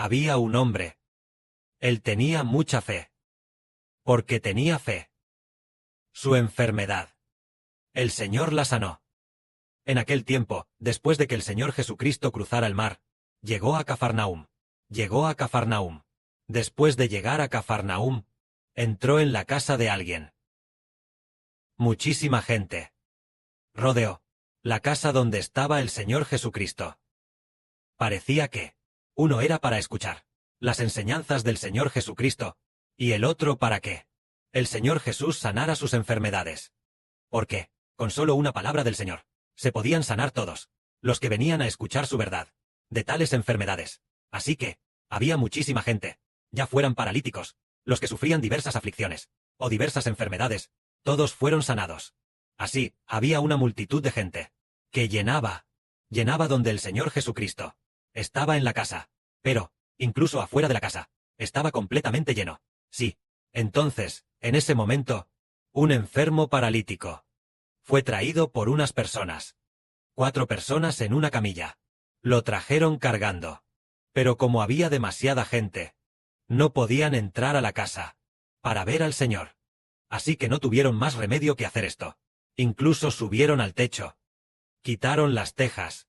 Había un hombre. Él tenía mucha fe. Porque tenía fe. Su enfermedad. El Señor la sanó. En aquel tiempo, después de que el Señor Jesucristo cruzara el mar, llegó a Cafarnaúm. Llegó a Cafarnaúm. Después de llegar a Cafarnaúm, entró en la casa de alguien. Muchísima gente rodeó la casa donde estaba el Señor Jesucristo. Parecía que uno era para escuchar las enseñanzas del Señor Jesucristo, y el otro para que el Señor Jesús sanara sus enfermedades. Porque, con solo una palabra del Señor, se podían sanar todos los que venían a escuchar su verdad de tales enfermedades. Así que, había muchísima gente, ya fueran paralíticos, los que sufrían diversas aflicciones, o diversas enfermedades, todos fueron sanados. Así, había una multitud de gente que llenaba donde el Señor Jesucristo estaba en la casa, pero, incluso afuera de la casa, estaba completamente lleno. Sí. Entonces, en ese momento, un enfermo paralítico fue traído por unas personas. 4 personas en una camilla. Lo trajeron cargando. Pero como había demasiada gente, no podían entrar a la casa para ver al Señor. Así que no tuvieron más remedio que hacer esto. Incluso subieron al techo, quitaron las tejas,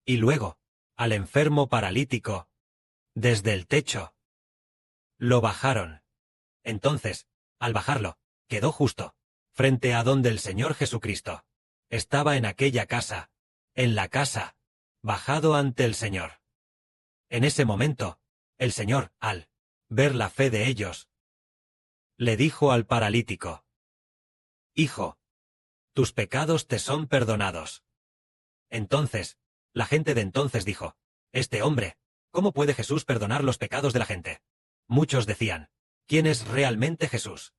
y luego, al enfermo paralítico, desde el techo, lo bajaron. Entonces, al bajarlo, quedó justo frente a donde el Señor Jesucristo estaba en aquella casa, en la casa, bajado ante el Señor. En ese momento, el Señor, al ver la fe de ellos, le dijo al paralítico: Hijo, tus pecados te son perdonados. Entonces, la gente de entonces dijo: Este hombre, ¿cómo puede Jesús perdonar los pecados de la gente? Muchos decían: ¿Quién es realmente Jesús?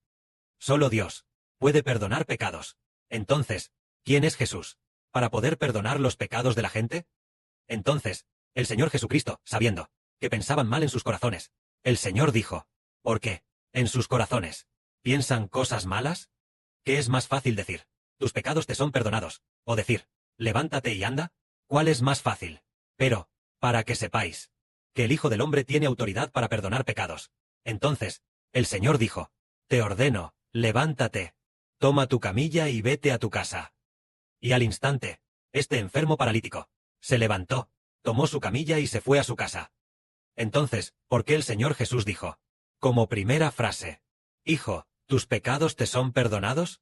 Solo Dios puede perdonar pecados. Entonces, ¿quién es Jesús para poder perdonar los pecados de la gente? Entonces, el Señor Jesucristo, sabiendo que pensaban mal en sus corazones, el Señor dijo: ¿Por qué en sus corazones piensan cosas malas? ¿Qué es más fácil decir: tus pecados te son perdonados, o decir: levántate y anda? ¿Cuál es más fácil? Pero, para que sepáis que el Hijo del Hombre tiene autoridad para perdonar pecados. Entonces, el Señor dijo: te ordeno, levántate, toma tu camilla y vete a tu casa. Y al instante, este enfermo paralítico se levantó, tomó su camilla y se fue a su casa. Entonces, ¿por qué el Señor Jesús dijo, como primera frase: Hijo, ¿tus pecados te son perdonados?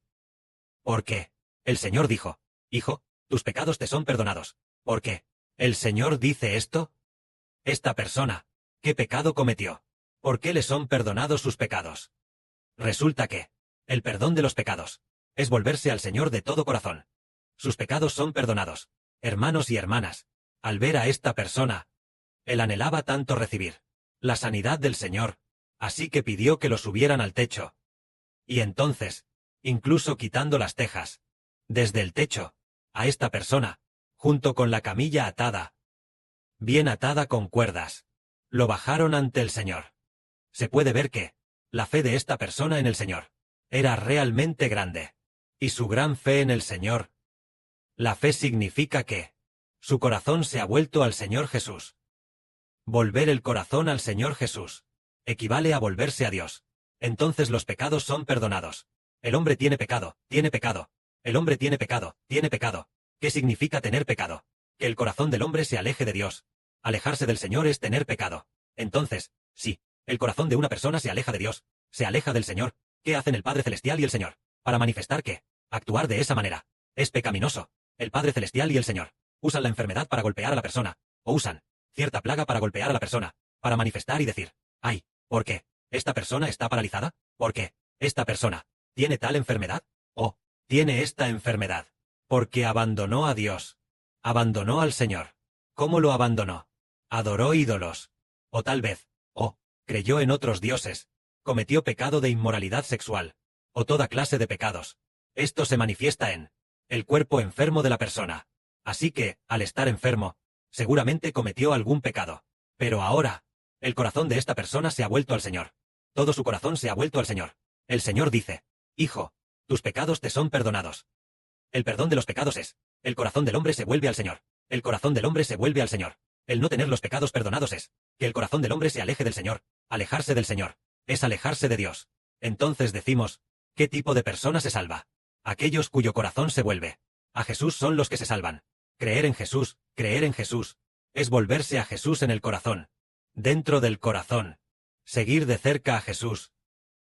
¿Por qué el Señor dijo: Hijo, tus pecados te son perdonados? ¿Por qué el Señor dice esto? Esta persona, ¿qué pecado cometió? ¿Por qué le son perdonados sus pecados? Resulta que el perdón de los pecados es volverse al Señor de todo corazón. Sus pecados son perdonados. Hermanos y hermanas, al ver a esta persona, él anhelaba tanto recibir la sanidad del Señor, así que pidió que lo subieran al techo. Y entonces, incluso quitando las tejas, desde el techo, a esta persona, junto con la camilla atada, bien atada con cuerdas, lo bajaron ante el Señor. Se puede ver que la fe de esta persona en el Señor era realmente grande. Y su gran fe en el Señor, la fe significa que su corazón se ha vuelto al Señor Jesús. Volver el corazón al Señor Jesús equivale a volverse a Dios. Entonces los pecados son perdonados. El hombre tiene pecado, tiene pecado. El hombre tiene pecado, tiene pecado. ¿Qué significa tener pecado? Que el corazón del hombre se aleje de Dios. Alejarse del Señor es tener pecado. Entonces, sí, el corazón de una persona se aleja de Dios, se aleja del Señor. ¿Qué hacen el Padre Celestial y el Señor? Para manifestar que actuar de esa manera es pecaminoso. El Padre Celestial y el Señor usan la enfermedad para golpear a la persona, o usan cierta plaga para golpear a la persona, para manifestar y decir: ay, ¿por qué esta persona está paralizada? ¿Por qué esta persona tiene tal enfermedad? ¿O tiene esta enfermedad porque abandonó a Dios? Abandonó al Señor. ¿Cómo lo abandonó? Adoró ídolos. O tal vez, creyó en otros dioses, cometió pecado de inmoralidad sexual, o toda clase de pecados. Esto se manifiesta en el cuerpo enfermo de la persona. Así que, al estar enfermo, seguramente cometió algún pecado. Pero ahora, el corazón de esta persona se ha vuelto al Señor. Todo su corazón se ha vuelto al Señor. El Señor dice: Hijo, tus pecados te son perdonados. El perdón de los pecados es: el corazón del hombre se vuelve al Señor. El corazón del hombre se vuelve al Señor. El no tener los pecados perdonados es: que el corazón del hombre se aleje del Señor. Alejarse del Señor es alejarse de Dios. Entonces decimos, ¿qué tipo de persona se salva? Aquellos cuyo corazón se vuelve a Jesús son los que se salvan. Creer en Jesús, es volverse a Jesús en el corazón. Dentro del corazón. Seguir de cerca a Jesús.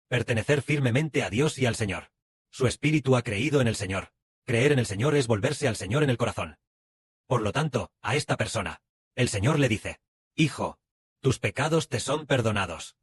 Pertenecer firmemente a Dios y al Señor. Su espíritu ha creído en el Señor. Creer en el Señor es volverse al Señor en el corazón. Por lo tanto, a esta persona, el Señor le dice, Hijo, tus pecados te son perdonados.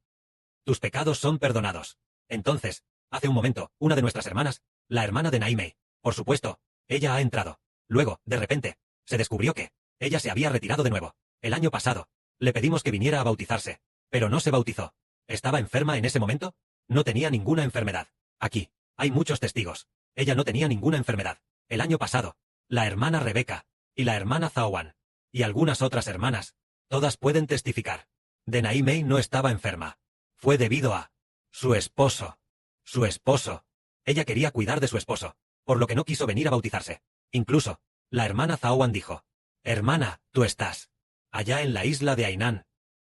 Tus pecados son perdonados. Entonces, hace un momento, una de nuestras hermanas, la hermana de Naimei, por supuesto, ella ha entrado. Luego, de repente, se descubrió que ella se había retirado de nuevo. El año pasado, le pedimos que viniera a bautizarse, pero no se bautizó. ¿Estaba enferma en ese momento? No tenía ninguna enfermedad. Aquí, hay muchos testigos. Ella no tenía ninguna enfermedad. El año pasado, la hermana Rebeca, y la hermana Zaowan, y algunas otras hermanas, todas pueden testificar. De Naimei no estaba enferma. Fue debido a su esposo. Su esposo. Ella quería cuidar de su esposo, por lo que no quiso venir a bautizarse. Incluso, la hermana Zaowan dijo, Hermana, tú estás allá en la isla de Hainan.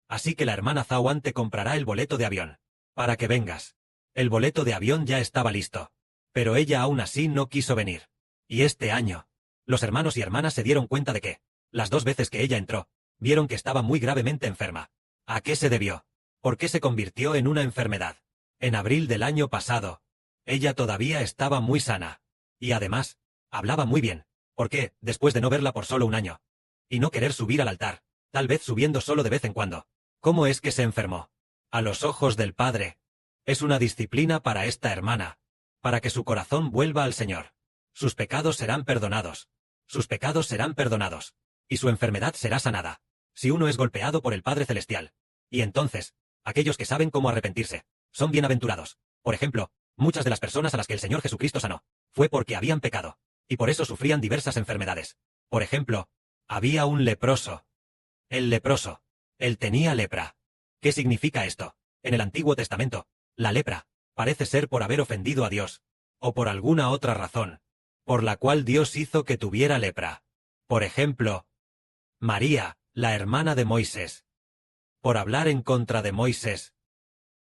Así que la hermana Zaowan te comprará el boleto de avión, para que vengas. El boleto de avión ya estaba listo. Pero ella aún así no quiso venir. Y este año, los hermanos y hermanas se dieron cuenta de que, las 2 veces que ella entró, vieron que estaba muy gravemente enferma. ¿A qué se debió? ¿Por qué se convirtió en una enfermedad? En abril del año pasado, ella todavía estaba muy sana. Y además, hablaba muy bien. ¿Por qué, después de no verla por solo un año? Y no querer subir al altar, tal vez subiendo solo de vez en cuando. ¿Cómo es que se enfermó? A los ojos del Padre. Es una disciplina para esta hermana, para que su corazón vuelva al Señor. Sus pecados serán perdonados. Sus pecados serán perdonados. Y su enfermedad será sanada. Si uno es golpeado por el Padre Celestial. Y entonces, aquellos que saben cómo arrepentirse, son bienaventurados. Por ejemplo, muchas de las personas a las que el Señor Jesucristo sanó, fue porque habían pecado, y por eso sufrían diversas enfermedades. Por ejemplo, había un leproso. El leproso. Él tenía lepra. ¿Qué significa esto? En el Antiguo Testamento, la lepra parece ser por haber ofendido a Dios, o por alguna otra razón, por la cual Dios hizo que tuviera lepra. Por ejemplo, María, la hermana de Moisés. Por hablar en contra de Moisés.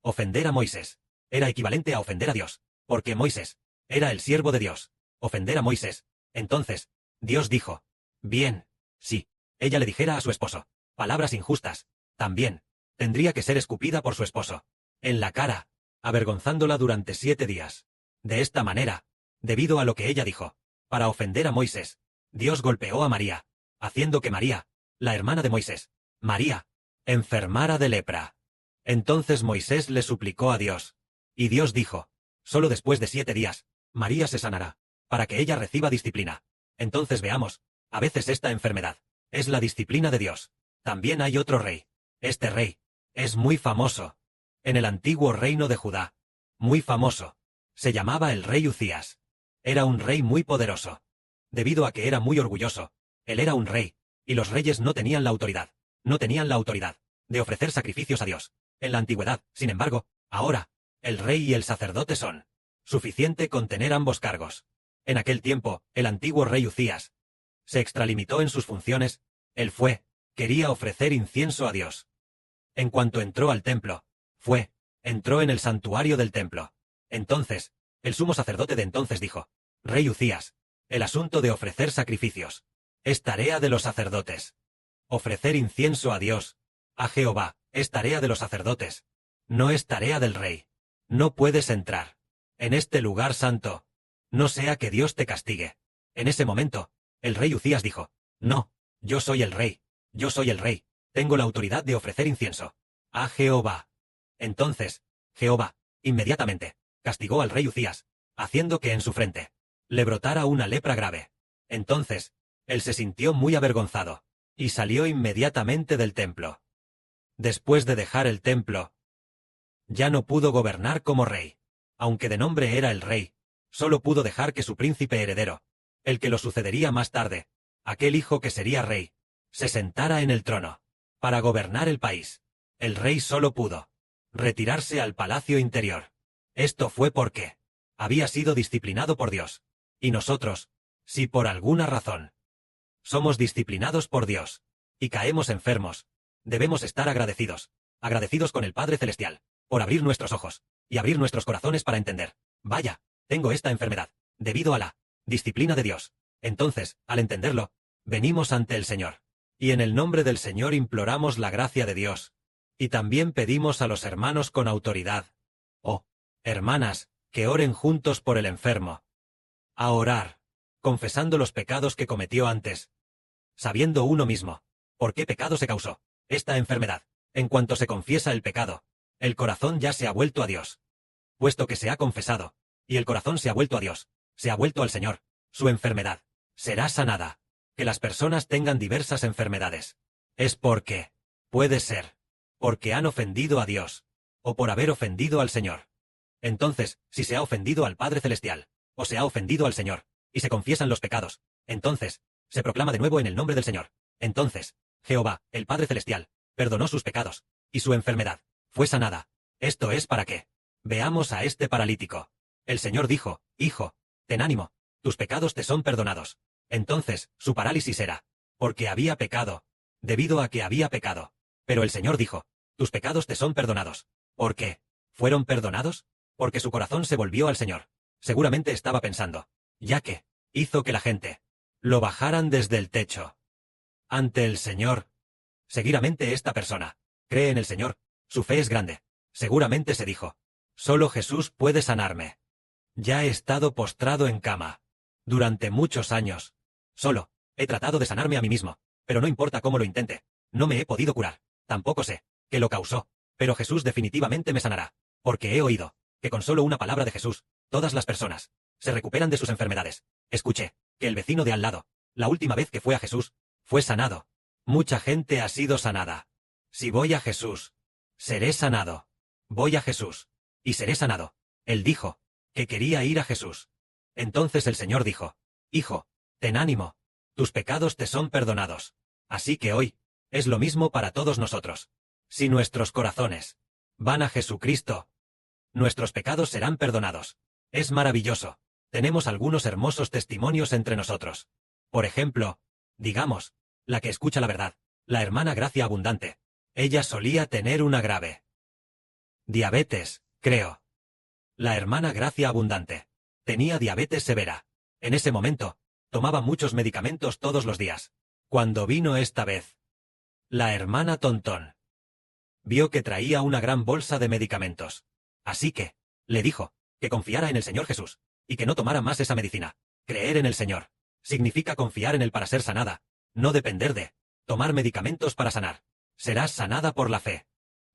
Ofender a Moisés era equivalente a ofender a Dios, porque Moisés era el siervo de Dios. Ofender a Moisés. Entonces, Dios dijo, bien, sí, ella le dijera a su esposo palabras injustas, también, tendría que ser escupida por su esposo, en la cara, avergonzándola durante 7 días. De esta manera, debido a lo que ella dijo, para ofender a Moisés, Dios golpeó a María, haciendo que María, la hermana de Moisés, María, enfermara de lepra. Entonces Moisés le suplicó a Dios, y Dios dijo, solo después de 7 días, María se sanará, para que ella reciba disciplina. Entonces veamos, a veces esta enfermedad es la disciplina de Dios. También hay otro rey. Este rey es muy famoso. En el antiguo reino de Judá. Muy famoso. Se llamaba el rey Uzías. Era un rey muy poderoso. Debido a que era muy orgulloso, él era un rey, y los reyes no tenían la autoridad. No tenían la autoridad de ofrecer sacrificios a Dios. En la antigüedad, sin embargo, ahora, el rey y el sacerdote son suficiente con tener ambos cargos. En aquel tiempo, el antiguo rey Uzías se extralimitó en sus funciones. Él quería ofrecer incienso a Dios. En cuanto entró al templo, entró en el santuario del templo. Entonces, el sumo sacerdote de entonces dijo, Rey Uzías, el asunto de ofrecer sacrificios es tarea de los sacerdotes. Ofrecer incienso a Dios, a Jehová, es tarea de los sacerdotes. No es tarea del rey. No puedes entrar en este lugar santo, no sea que Dios te castigue. En ese momento, el rey Uzías dijo, no, yo soy el rey, tengo la autoridad de ofrecer incienso a Jehová. Entonces, Jehová, inmediatamente, castigó al rey Uzías, haciendo que en su frente le brotara una lepra grave. Entonces, él se sintió muy avergonzado, y salió inmediatamente del templo. Después de dejar el templo, ya no pudo gobernar como rey. Aunque de nombre era el rey, solo pudo dejar que su príncipe heredero, el que lo sucedería más tarde, aquel hijo que sería rey, se sentara en el trono, para gobernar el país. El rey solo pudo retirarse al palacio interior. Esto fue porque había sido disciplinado por Dios. Y nosotros, si por alguna razón somos disciplinados por Dios, y caemos enfermos, Debemos estar agradecidos. Agradecidos con el Padre Celestial, por abrir nuestros ojos, y abrir nuestros corazones para entender. Vaya, tengo esta enfermedad, debido a la disciplina de Dios. Entonces, al entenderlo, venimos ante el Señor. Y en el nombre del Señor imploramos la gracia de Dios. Y también pedimos a los hermanos con autoridad. Oh, hermanas, que oren juntos por el enfermo. A orar, confesando los pecados que cometió antes. Sabiendo uno mismo, por qué pecado se causó esta enfermedad. En cuanto se confiesa el pecado, el corazón ya se ha vuelto a Dios. Puesto que se ha confesado, y el corazón se ha vuelto a Dios, se ha vuelto al Señor, su enfermedad será sanada. Que las personas tengan diversas enfermedades. Es porque, puede ser, porque han ofendido a Dios, o por haber ofendido al Señor. Entonces, si se ha ofendido al Padre Celestial, o se ha ofendido al Señor, y se confiesan los pecados, entonces, se proclama de nuevo en el nombre del Señor. Entonces, Jehová, el Padre Celestial, perdonó sus pecados, y su enfermedad fue sanada. Esto es para que veamos a este paralítico. El Señor dijo, hijo, ten ánimo, tus pecados te son perdonados. Entonces, su parálisis era, porque había pecado, debido a que había pecado. Pero el Señor dijo, tus pecados te son perdonados. ¿Por qué? ¿Fueron perdonados? Porque su corazón se volvió al Señor. Seguramente estaba pensando, ya que hizo que la gente lo bajaran desde el techo ante el Señor. Seguidamente esta persona cree en el Señor, su fe es grande. Seguramente se dijo, solo Jesús puede sanarme. Ya he estado postrado en cama durante muchos años. Solo he tratado de sanarme a mí mismo, pero no importa cómo lo intente, no me he podido curar. Tampoco sé qué lo causó, pero Jesús definitivamente me sanará, porque he oído que con solo una palabra de Jesús, todas las personas se recuperan de sus enfermedades. Escuché que el vecino de al lado, la última vez que fue a Jesús, fue sanado. Mucha gente ha sido sanada. Si voy a Jesús, seré sanado. Voy a Jesús, y seré sanado. Él dijo que quería ir a Jesús. Entonces el Señor dijo, hijo, ten ánimo, tus pecados te son perdonados. Así que hoy, es lo mismo para todos nosotros. Si nuestros corazones van a Jesucristo, nuestros pecados serán perdonados. Es maravilloso. Tenemos algunos hermosos testimonios entre nosotros. Por ejemplo, digamos, la que escucha la verdad, la hermana Gracia Abundante. Ella solía tener una grave diabetes, creo. La hermana Gracia Abundante tenía diabetes severa. En ese momento, tomaba muchos medicamentos todos los días. Cuando vino esta vez, la hermana Tontón vio que traía una gran bolsa de medicamentos. Así que, le dijo, que confiara en el Señor Jesús, y que no tomara más esa medicina. Creer en el Señor significa confiar en Él para ser sanada, no depender de tomar medicamentos para sanar. Serás sanada por la fe.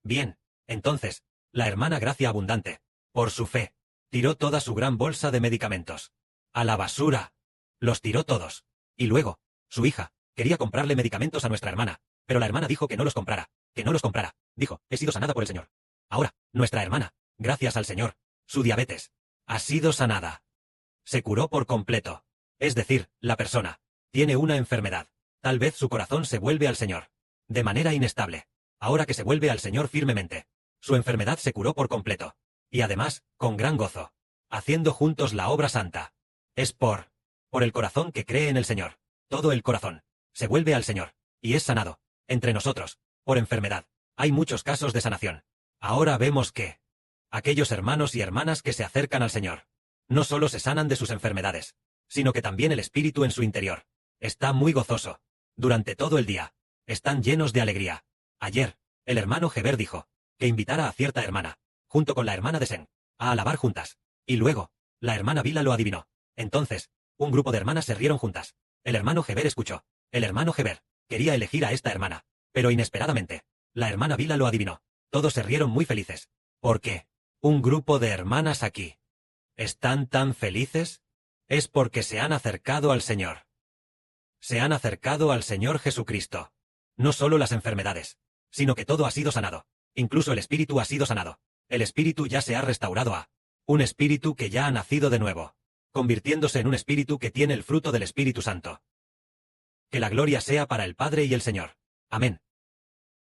Bien, entonces, la hermana Gracia Abundante, por su fe, tiró toda su gran bolsa de medicamentos a la basura. Los tiró todos. Y luego, su hija quería comprarle medicamentos a nuestra hermana, pero la hermana dijo que no los comprara, que no los comprara. Dijo, he sido sanada por el Señor. Ahora, nuestra hermana, gracias al Señor, su diabetes ha sido sanada. Se curó por completo. Es decir, la persona tiene una enfermedad. Tal vez su corazón se vuelve al Señor de manera inestable. Ahora que se vuelve al Señor firmemente, su enfermedad se curó por completo. Y además, con gran gozo, haciendo juntos la obra santa. Es por el corazón que cree en el Señor. Todo el corazón se vuelve al Señor, y es sanado. Entre nosotros, por enfermedad, hay muchos casos de sanación. Ahora vemos que aquellos hermanos y hermanas que se acercan al Señor, no solo se sanan de sus enfermedades, sino que también el espíritu en su interior está muy gozoso. Durante todo el día, están llenos de alegría. Ayer, el hermano Heber dijo que invitara a cierta hermana, junto con la hermana de Sen, a alabar juntas. Y luego, la hermana Vila lo adivinó. Entonces, un grupo de hermanas se rieron juntas. El hermano Heber escuchó. El hermano Heber quería elegir a esta hermana, pero inesperadamente, la hermana Vila lo adivinó. Todos se rieron muy felices. ¿Por qué? Un grupo de hermanas aquí están tan felices. Es porque se han acercado al Señor. Se han acercado al Señor Jesucristo. No solo las enfermedades, sino que todo ha sido sanado. Incluso el espíritu ha sido sanado. El espíritu ya se ha restaurado a un espíritu que ya ha nacido de nuevo, convirtiéndose en un espíritu que tiene el fruto del Espíritu Santo. Que la gloria sea para el Padre y el Señor. Amén.